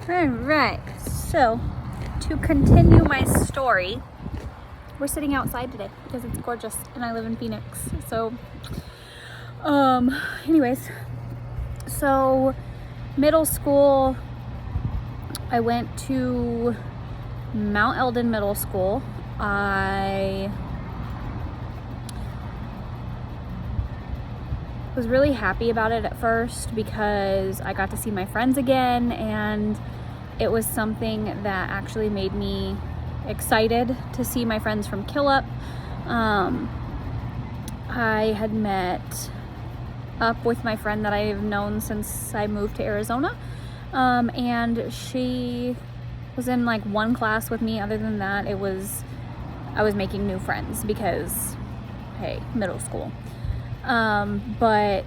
All right, so to continue my story, we're sitting outside today because it's gorgeous and I live in Phoenix. So, anyways, so middle school, I went to Mount Eldon Middle School. I was really happy about it at first because I got to see my friends again, and it was something that actually made me excited to see my friends from Killip. I had met up with my friend that I've known since I moved to Arizona, and she was in like one class with me. Other than that, I was making new friends because, hey, middle school. But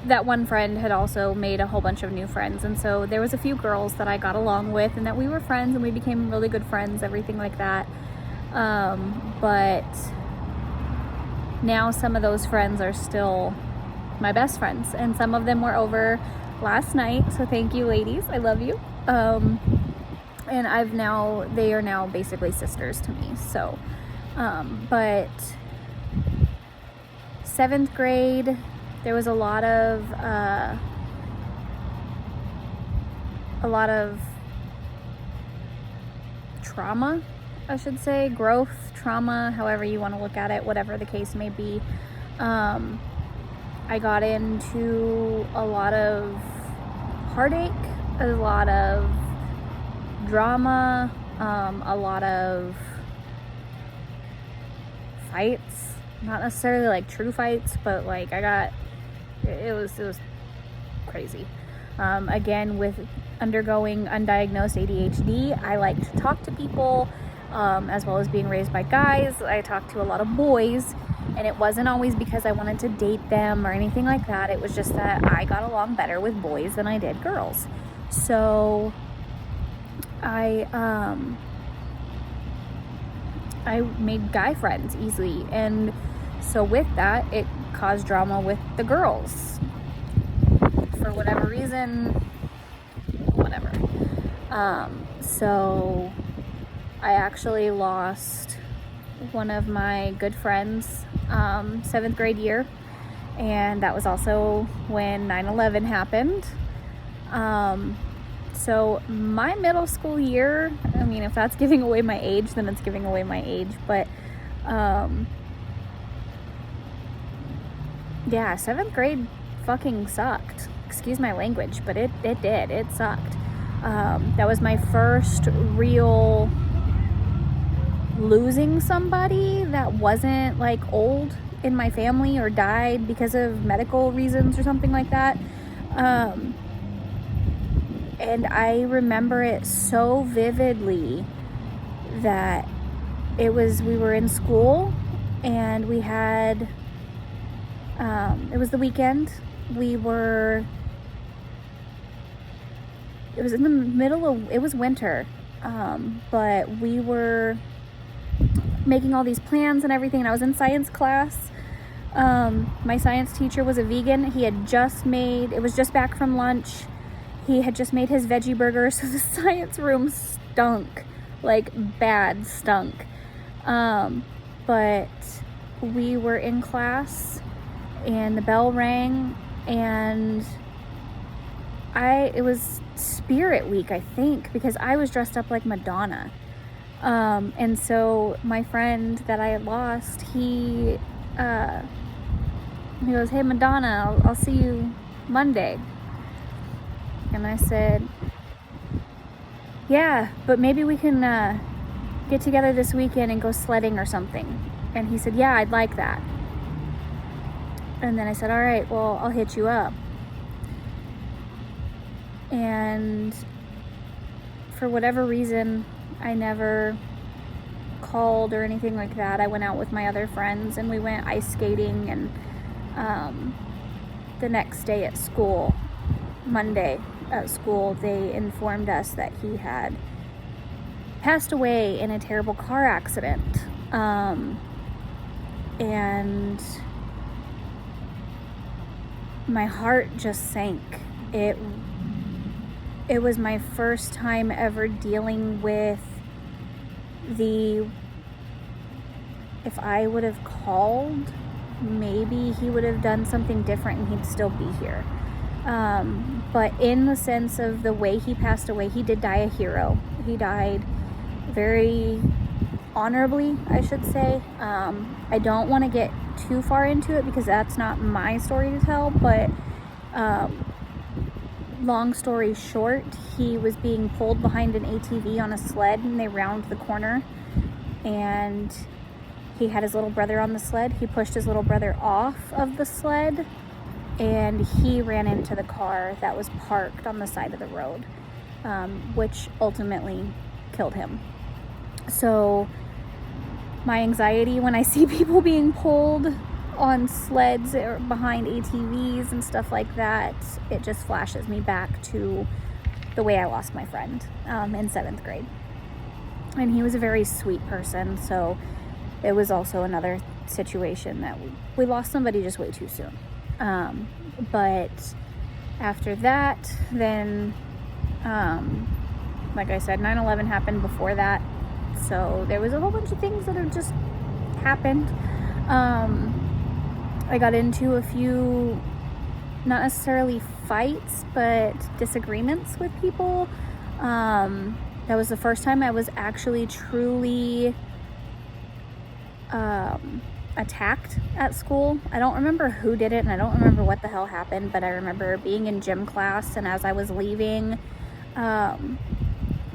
that one friend had also made a whole bunch of new friends, and so there was a few girls that I got along with and that we were friends and we became really good friends, everything like that. But now some of those friends are still my best friends, and some of them were over last night, so thank you, ladies, I love you. And they are now basically sisters to me. So, but 7th grade, there was a lot of trauma, I should say, growth, trauma, however you want to look at it, whatever the case may be. I got into a lot of heartache, a lot of drama, a lot of fights, not necessarily like true fights, but like it was crazy. Again, with undergoing undiagnosed ADHD, I like to talk to people, as well as being raised by guys. I talked to a lot of boys, and it wasn't always because I wanted to date them or anything like that. It was just that I got along better with boys than I did girls. So I made guy friends easily, and so with that, it caused drama with the girls for whatever reason, whatever. So I actually lost one of my good friends 7th grade year, and that was also when 9/11 happened. So my middle school year, I mean, if that's giving away my age, then it's giving away my age, but yeah, 7th grade fucking sucked. Excuse my language, but it did. It sucked. That was my first real losing somebody that wasn't like old in my family or died because of medical reasons or something like that. And I remember it so vividly that we were in school and we had, it was the weekend. It was in the middle it was winter, but we were making all these plans and everything, and I was in science class. My science teacher was a vegan. It was just back from lunch. He had just made his veggie burger, so the science room stunk, like bad stunk. But we were in class and the bell rang, and it was Spirit Week, I think, because I was dressed up like Madonna. And so my friend that I had lost, he goes, "Hey Madonna, I'll see you Monday." And I said, "Yeah, but maybe we can get together this weekend and go sledding or something." And he said, "Yeah, I'd like that." And then I said, "All right, well, I'll hit you up." And for whatever reason, I never called or anything like that. I went out with my other friends and we went ice skating, and the next day at school, Monday at school, they informed us that he had passed away in a terrible car accident. And my heart just sank. It was my first time ever dealing with if I would have called, maybe he would have done something different and he'd still be here. But in the sense of the way he passed away, he did die a hero. He died very honorably, I should say. I don't want to get too far into it because that's not my story to tell, but long story short, he was being pulled behind an ATV on a sled and they rounded the corner, and he had his little brother on the sled. He pushed his little brother off of the sled and he ran into the car that was parked on the side of the road, which ultimately killed him. So my anxiety when I see people being pulled on sleds or behind ATVs and stuff like that, it just flashes me back to the way I lost my friend in 7th grade. And he was a very sweet person, so it was also another situation that we lost somebody just way too soon. But after that, then, like I said, 9/11 happened before that. So there was a whole bunch of things that have just happened. I got into a few, not necessarily fights, but disagreements with people. That was the first time I was actually truly attacked at school. I don't remember who did it and I don't remember what the hell happened, but I remember being in gym class, and as I was leaving,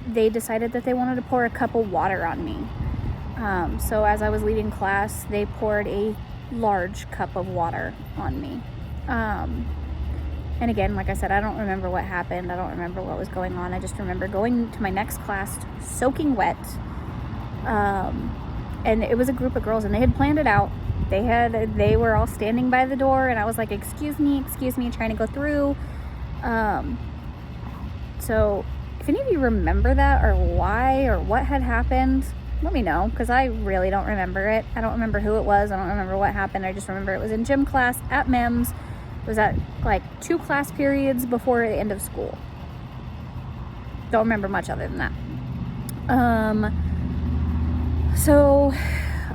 they decided that they wanted to pour a cup of water on me. So as I was leaving class, they poured a large cup of water on me. And again, like I said, I don't remember what happened. I don't remember what was going on. I just remember going to my next class soaking wet. And it was a group of girls, and they had planned it out. They were all standing by the door, and I was like, excuse me, trying to go through. So if any of you remember that, or why, or what had happened, let me know, because I really don't remember it. I don't remember who it was. I don't remember what happened. I just remember it was in gym class at MEMS. It was at like 2 class periods before the end of school. Don't remember much other than that. So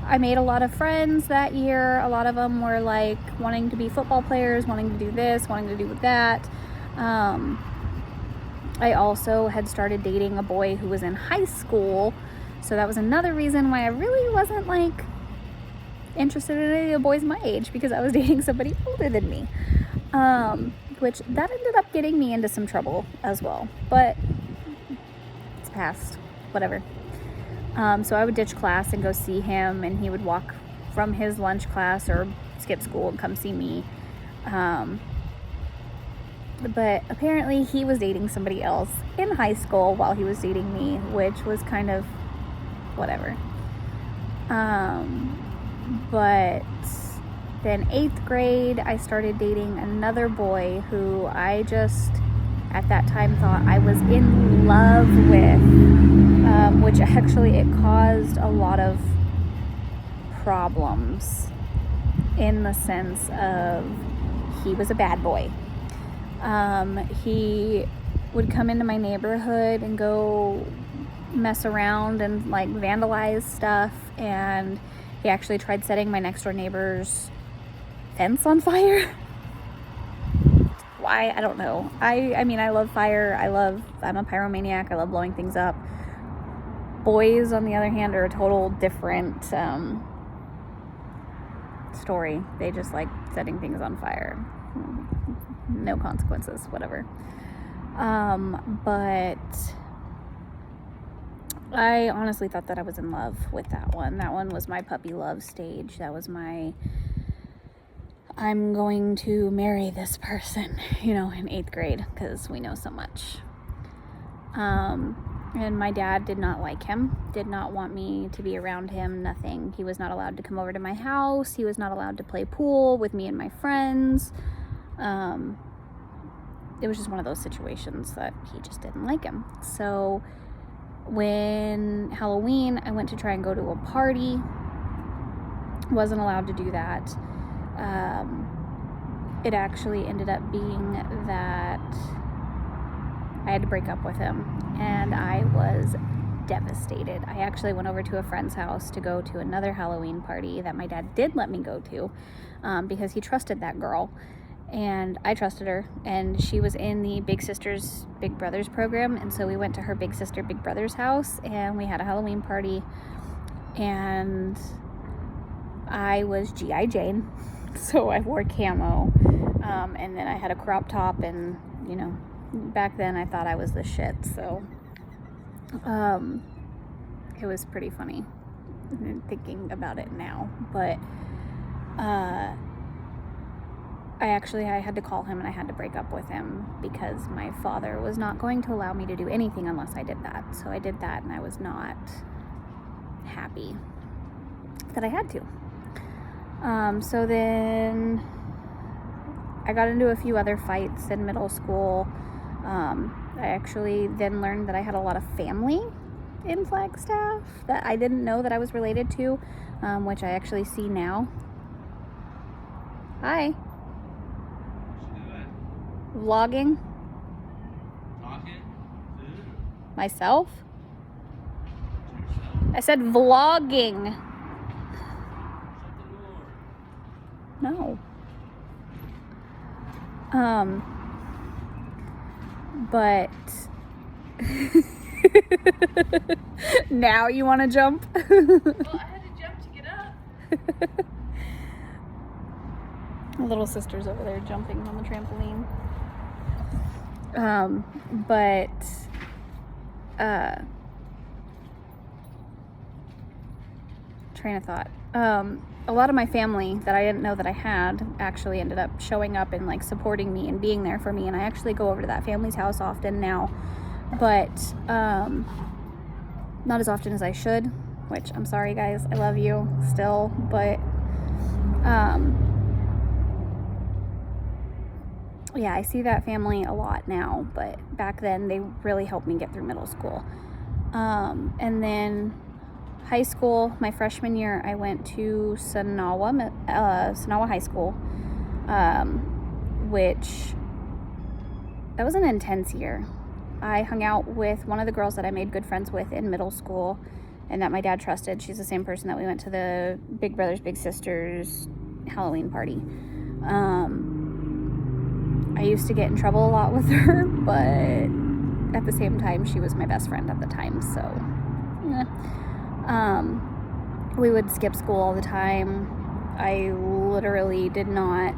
I made a lot of friends that year. A lot of them were like wanting to be football players, wanting to do this, wanting to do that. I also had started dating a boy who was in high school. So that was another reason why I really wasn't like interested in any of the boys my age, because I was dating somebody older than me. Which that ended up getting me into some trouble as well. But it's past, whatever. So I would ditch class and go see him, and he would walk from his lunch class or skip school and come see me. But apparently he was dating somebody else in high school while he was dating me, which was kind of whatever. But then 8th grade, I started dating another boy who I just, at that time, thought I was in love with, which actually it caused a lot of problems in the sense of he was a bad boy. He would come into my neighborhood and go mess around and like vandalize stuff, and he actually tried setting my next door neighbor's fence on fire. Why? I don't know. I mean, I love fire. I'm a pyromaniac. I love blowing things up. Boys, on the other hand, are a total different story. They just like setting things on fire. No consequences, whatever. But I honestly thought that I was in love with that one. That one was my puppy love stage. That was my, I'm going to marry this person, in 8th grade, because we know so much. And my dad did not like him, did not want me to be around him, nothing. He was not allowed to come over to my house. He was not allowed to play pool with me and my friends. It was just one of those situations that he just didn't like him. So when Halloween, I went to try and go to a party. Wasn't allowed to do that. it actually ended up being that I had to break up with him, and I was devastated. I actually went over to a friend's house to go to another Halloween party that my dad did let me go to, because he trusted that girl, and I trusted her, and she was in the Big Sisters Big Brothers program, and so we went to her big sister Big Brother's house, and we had a Halloween party, and I was G.I. Jane, so I wore camo, and then I had a crop top, and you know, back then I thought I was the shit, so it was pretty funny thinking about it now. But I had to call him, and I had to break up with him because my father was not going to allow me to do anything unless I did that. So I did that, and I was not happy that I had to. So then I got into a few other fights in middle school. I actually then learned that I had a lot of family in Flagstaff that I didn't know that I was related to, which I actually see now. Hi. Vlogging. Talking? Myself? I said vlogging. No. But now you want to jump? Well, I had to jump to get up. Little sister's over there jumping on the trampoline. Train of thought. A lot of my family that I didn't know that I had actually ended up showing up and like supporting me and being there for me, and I actually go over to that family's house often now, but not as often as I should, which I'm sorry guys, I love you still, but yeah, I see that family a lot now, but back then they really helped me get through middle school. And then high school, my freshman year, I went to Sonawa High School, which, that was an intense year. I hung out with one of the girls that I made good friends with in middle school and that my dad trusted. She's the same person that we went to the Big Brothers Big Sisters Halloween party. I used to get in trouble a lot with her, but at the same time, she was my best friend at the time, so we would skip school all the time. I literally did not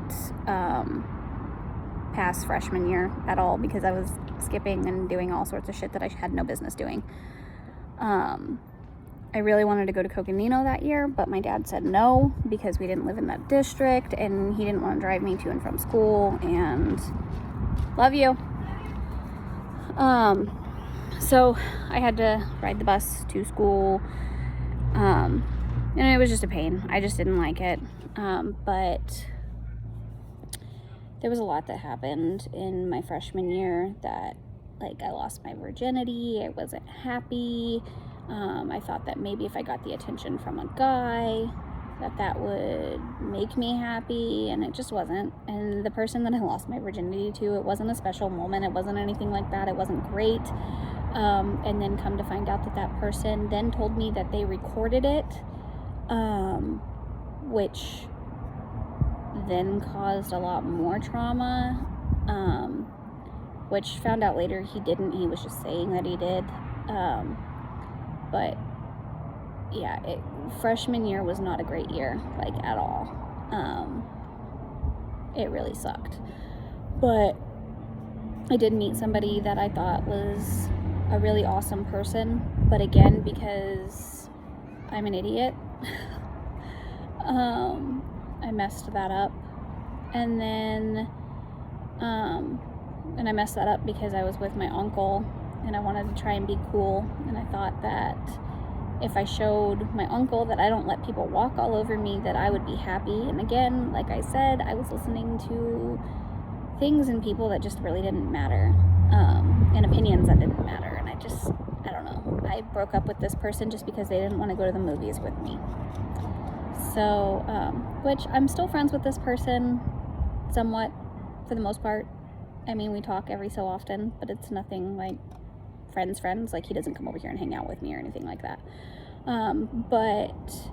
pass freshman year at all because I was skipping and doing all sorts of shit that I had no business doing. I really wanted to go to Coconino that year, but my dad said no because we didn't live in that district, and he didn't want to drive me to and from school, and love you. So I had to ride the bus to school, and it was just a pain. I just didn't like it, but there was a lot that happened in my freshman year that, like, I lost my virginity, I wasn't happy. I thought that maybe if I got the attention from a guy, that would make me happy, and it just wasn't. And the person that I lost my virginity to, it wasn't a special moment, it wasn't anything like that, it wasn't great. And then come to find out that person then told me that they recorded it, which then caused a lot more trauma, which found out later he didn't, he was just saying that he did. But yeah, freshman year was not a great year, like, at all. It really sucked. But I did meet somebody that I thought was a really awesome person, but again, because I'm an idiot, I messed that up. And then and I messed that up because I was with my uncle and I wanted to try and be cool, and I thought that if I showed my uncle that I don't let people walk all over me, that I would be happy. And again, like I said, I was listening to things and people that just really didn't matter, and opinions that didn't matter, and I don't know, I broke up with this person just because they didn't want to go to the movies with me. So which I'm still friends with this person, somewhat, for the most part. I mean, we talk every so often, but it's nothing like friends. Like, he doesn't come over here and hang out with me or anything like that. But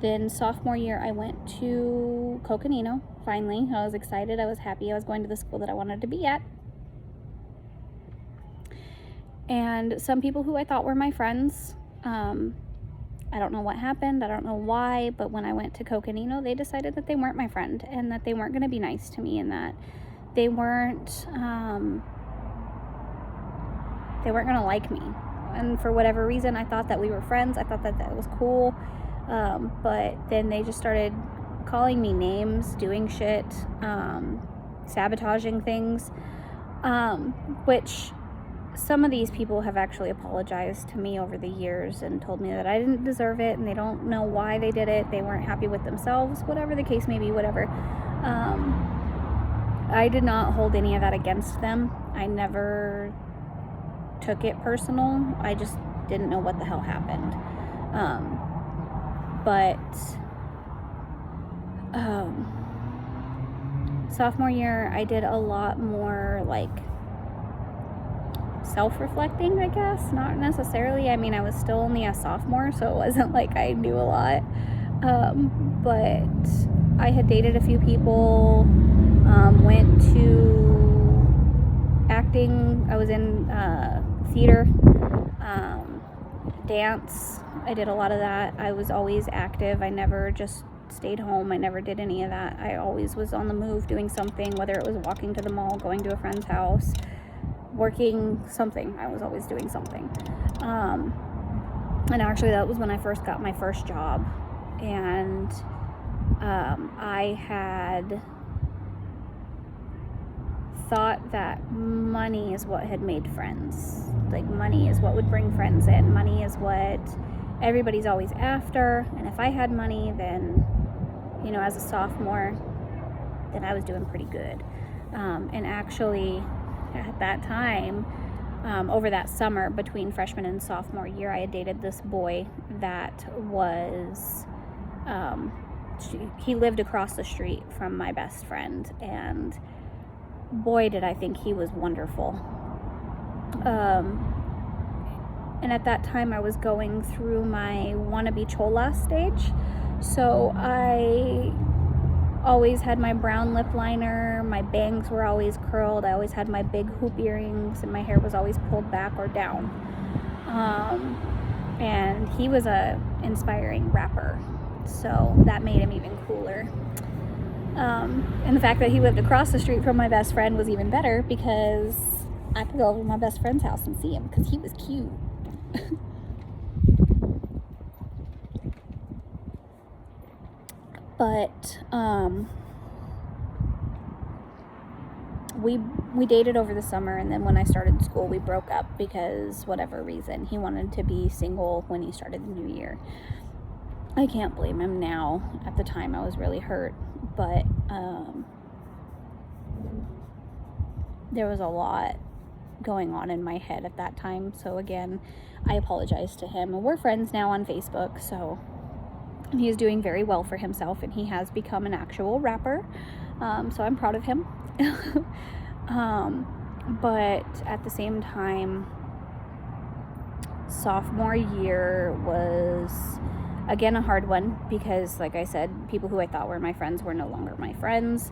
then sophomore year, I went to Coconino, finally. I was excited. I was happy. I was going to the school that I wanted to be at. And some people who I thought were my friends, I don't know what happened. I don't know why, but when I went to Coconino, they decided that they weren't my friend and that they weren't going to be nice to me and that they weren't going to like me. And for whatever reason, I thought that we were friends. I thought that that was cool. But then they just started calling me names, doing shit, sabotaging things, which some of these people have actually apologized to me over the years and told me that I didn't deserve it and they don't know why they did it. They weren't happy with themselves, whatever the case may be, whatever. I did not hold any of that against them. I never took it personal. I just didn't know what the hell happened. Sophomore year, I did a lot more like self-reflecting, I guess. Not necessarily. I mean, I was still only a sophomore, so it wasn't like I knew a lot. But I had dated a few people, went to acting. I was in theater, dance. I did a lot of that. I was always active. I never just stayed home. I never did any of that. I always was on the move doing something, whether it was walking to the mall, going to a friend's house, working something. I was always doing something. And actually that was when I first got my first job. And I had thought that money is what had made friends. Like, money is what would bring friends in. Money is what everybody's always after. And if I had money, then, you know, as a sophomore, then I was doing pretty good. And actually, at that time, over that summer between freshman and sophomore year, I had dated this boy that was, he lived across the street from my best friend, and boy, did I think he was wonderful. And at that time, I was going through my wannabe chola stage, so I always had my brown lip liner, my bangs were always curled, I always had my big hoop earrings, and my hair was always pulled back or down. And he was a inspiring rapper, so that made him even cooler. And the fact that he lived across the street from my best friend was even better, because I could go over to my best friend's house and see him, because he was cute. But we dated over the summer, and then when I started school, we broke up because whatever reason. He wanted to be single when he started the new year. I can't blame him now. At the time, I was really hurt, but there was a lot going on in my head at that time. So again, I apologize to him. We're friends now on Facebook, so he is doing very well for himself, and he has become an actual rapper. So I'm proud of him. But at the same time, sophomore year was again a hard one, because like I said, people who I thought were my friends were no longer my friends.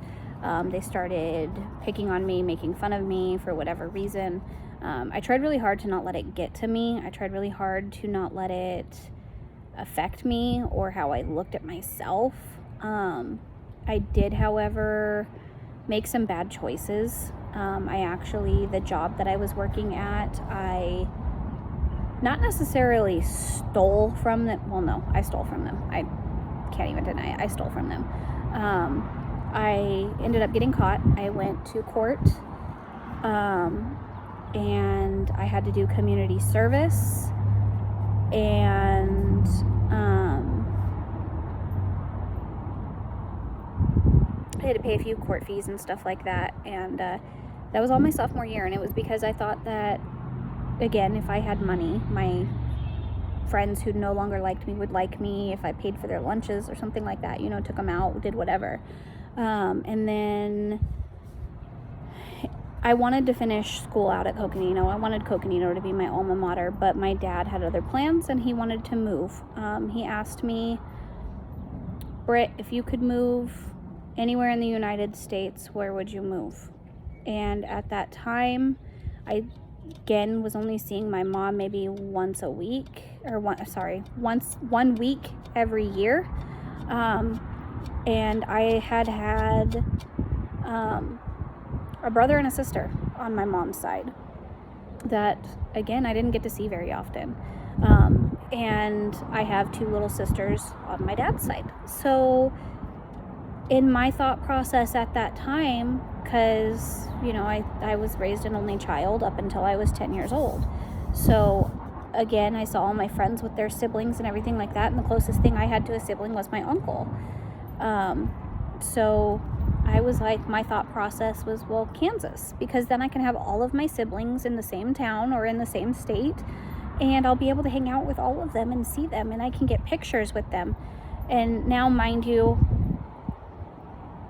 They started picking on me, making fun of me for whatever reason. I tried really hard to not let it get to me. I tried really hard to not let it affect me or how I looked at myself. I did, however, make some bad choices. The job that I was working at, I not necessarily stole from them. Well, no, I stole from them. I can't even deny it. I stole from them. I ended up getting caught. I went to court, and I had to do community service, and I had to pay a few court fees and stuff like that, and that was all my sophomore year. And it was because I thought that, again, if I had money, my friends who no longer liked me would like me if I paid for their lunches or something like that, you know, took them out, did whatever. And then I wanted to finish school out at Coconino. I wanted Coconino to be my alma mater, but my dad had other plans and he wanted to move. He asked me, Britt, if you could move anywhere in the United States, where would you move? And at that time, I again was only seeing my mom maybe once a week, or one week every year. And I had a brother and a sister on my mom's side that, again, I didn't get to see very often. And I have 2 little sisters on my dad's side. So in my thought process at that time, because, you know, I was raised an only child up until I was 10 years old. So again, I saw all my friends with their siblings and everything like that. And the closest thing I had to a sibling was my uncle. So I was like, my thought process was, well, Kansas, because then I can have all of my siblings in the same town or in the same state, and I'll be able to hang out with all of them and see them, and I can get pictures with them. And now, mind you,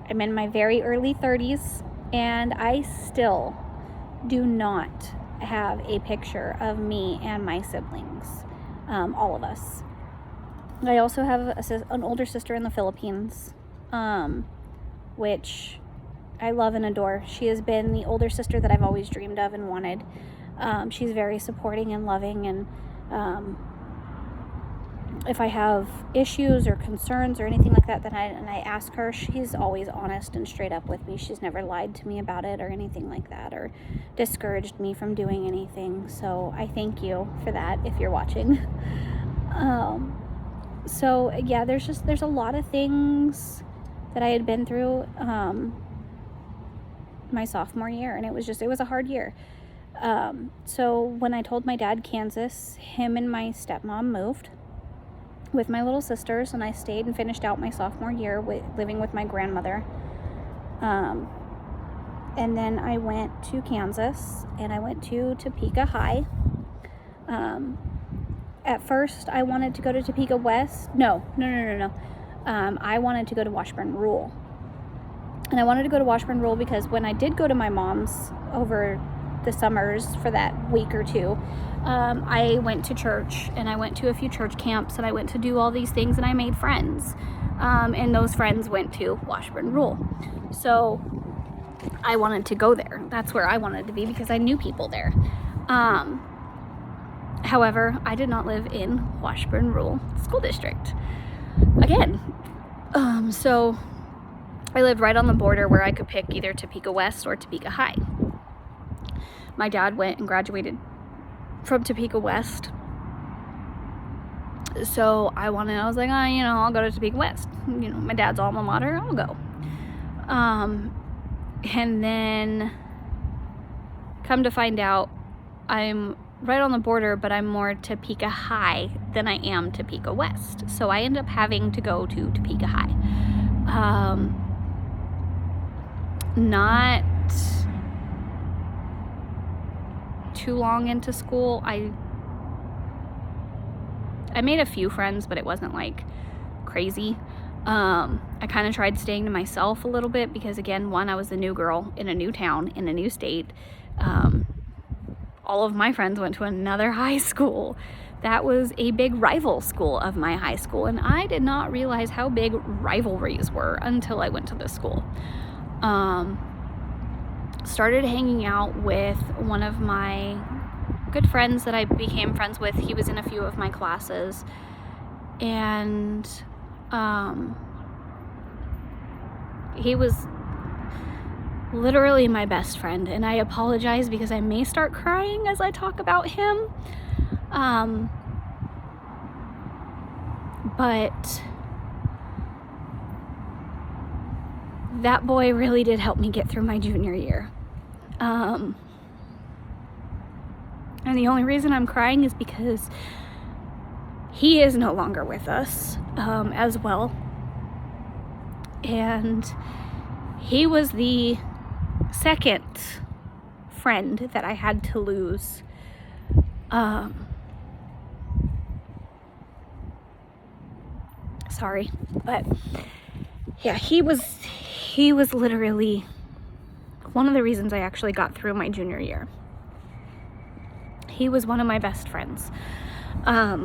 I'm in my very early 30s, and I still do not have a picture of me and my siblings, all of us. I also have an older sister in the Philippines, which I love and adore. She has been the older sister that I've always dreamed of and wanted. She's very supporting and loving, and if I have issues or concerns or anything like that, I ask her, she's always honest and straight up with me. She's never lied to me about it or anything like that, or discouraged me from doing anything. So I thank you for that if you're watching. So yeah, there's a lot of things that I had been through my sophomore year, and it was a hard year. So when I told my dad Kansas, him and my stepmom moved with my little sisters, and I stayed and finished out my sophomore year living with my grandmother. And then I went to Kansas, and I went to Topeka High. At first, I wanted to go to Topeka West. No. I wanted to go to Washburn Rural. And I wanted to go to Washburn Rural because when I did go to my mom's over the summers for that week or two, I went to church, and I went to a few church camps, and I went to do all these things, and I made friends. And those friends went to Washburn Rural. So I wanted to go there. That's where I wanted to be because I knew people there. However, I did not live in Washburn Rural School District. Again. So I lived right on the border where I could pick either Topeka West or Topeka High. My dad went and graduated from Topeka West. So I was like, I'll go to Topeka West. My dad's alma mater, I'll go. And then come to find out, I'm right on the border, but I'm more Topeka High than I am Topeka West. So I end up having to go to Topeka High. Not too long into school, I made a few friends, but it wasn't like crazy. I kind of tried staying to myself a little bit because, again, I was the new girl in a new town, in a new state. All of my friends went to another high school that was a big rival school of my high school, and I did not realize how big rivalries were until I went to this school. Started hanging out with one of my good friends that I became friends with. He was in a few of my classes, and he was literally my best friend, and I apologize because I may start crying as I talk about him. But that boy really did help me get through my junior year. And the only reason I'm crying is because he is no longer with us, as well. And he was the second friend that I had to lose. Sorry, but yeah, he was he was literally one of the reasons I actually got through my junior year. He was one of my best friends. But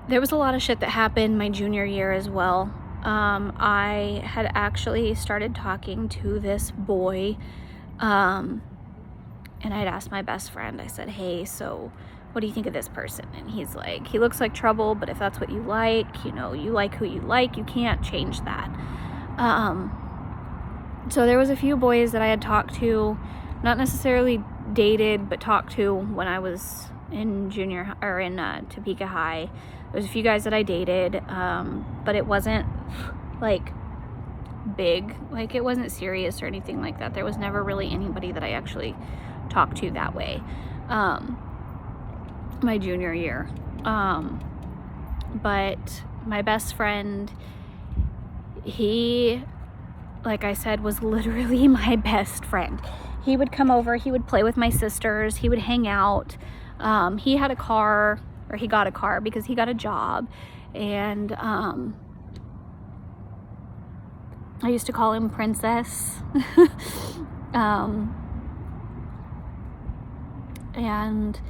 there was a lot of shit that happened my junior year as well. I had actually started talking to this boy, and I'd asked my best friend, I said, hey, so what do you think of this person? And he's like, he looks like trouble, but if that's what you like, you know, you like who you like, you can't change that. So there was a few boys that I had talked to, not necessarily dated, but talked to when I was in Topeka High. There was a few guys that I dated, but it wasn't like big, like it wasn't serious or anything like that. There was never really anybody that I actually talked to that way. My junior year. But my best friend, he, like I said, was literally my best friend. He would come over, he would play with my sisters, he would hang out. He had a car, or he got a car because he got a job, and I used to call him Princess. And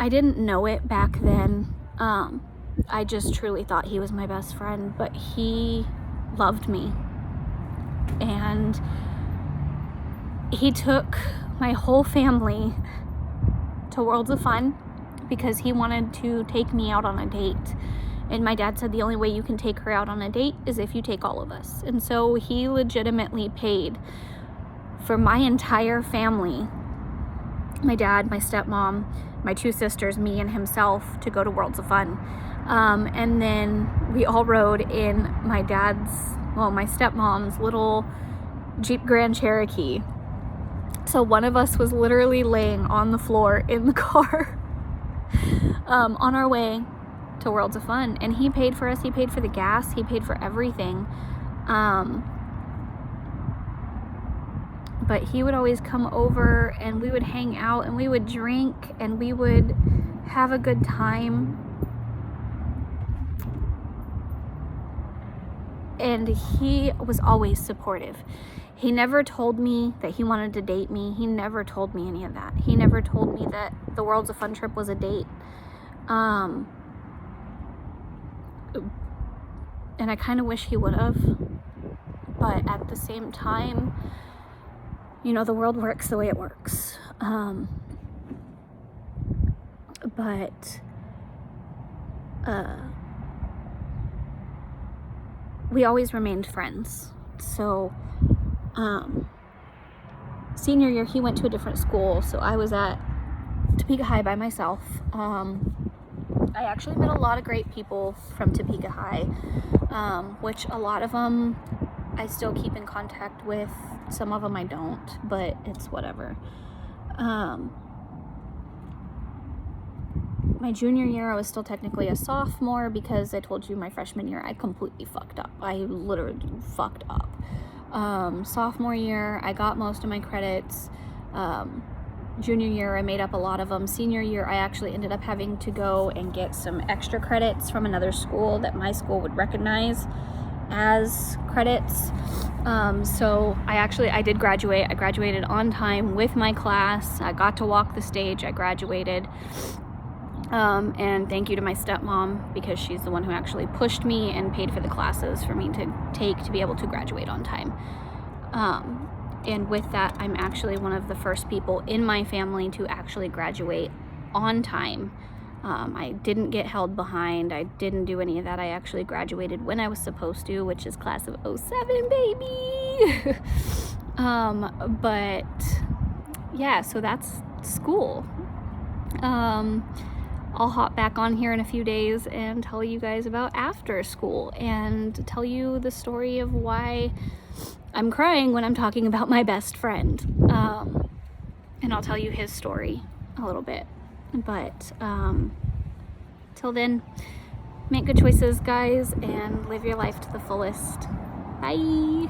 I didn't know it back then. I just truly thought he was my best friend, but he loved me. And he took my whole family to Worlds of Fun because he wanted to take me out on a date. And my dad said the only way you can take her out on a date is if you take all of us. And so he legitimately paid for my entire family, my dad, my stepmom, my two sisters, me and himself, to go to Worlds of Fun. And then we all rode in my stepmom's little Jeep Grand Cherokee. So one of us was literally laying on the floor in the car on our way to Worlds of Fun. And he paid for us, he paid for the gas, he paid for everything. But he would always come over and we would hang out and we would drink and we would have a good time. And he was always supportive. He never told me that he wanted to date me. He never told me any of that. He never told me that the Worlds of Fun trip was a date. And I kind of wish he would have. But at the same time, you know, the world works the way it works. We always remained friends. So, senior year, he went to a different school. So I was at Topeka High by myself. I actually met a lot of great people from Topeka High, which a lot of them I still keep in contact with. Some of them I don't, but it's whatever. My junior year, I was still technically a sophomore because I told you my freshman year, I completely fucked up. I literally fucked up. Sophomore year, I got most of my credits. Junior year, I made up a lot of them. Senior year, I actually ended up having to go and get some extra credits from another school that my school would recognize as credits. So I did graduate. I graduated on time with my class. I got to walk the stage. I graduated. And thank you to my stepmom, because she's the one who actually pushed me and paid for the classes for me to take to be able to graduate on time. And with that, I'm actually one of the first people in my family to actually graduate on time. I didn't get held behind. I didn't do any of that. I actually graduated when I was supposed to, which is class of 07, baby. But yeah, so that's school. I'll hop back on here in a few days and tell you guys about after school and tell you the story of why I'm crying when I'm talking about my best friend. And I'll tell you his story a little bit. But till then, make good choices, guys, and live your life to the fullest. Bye.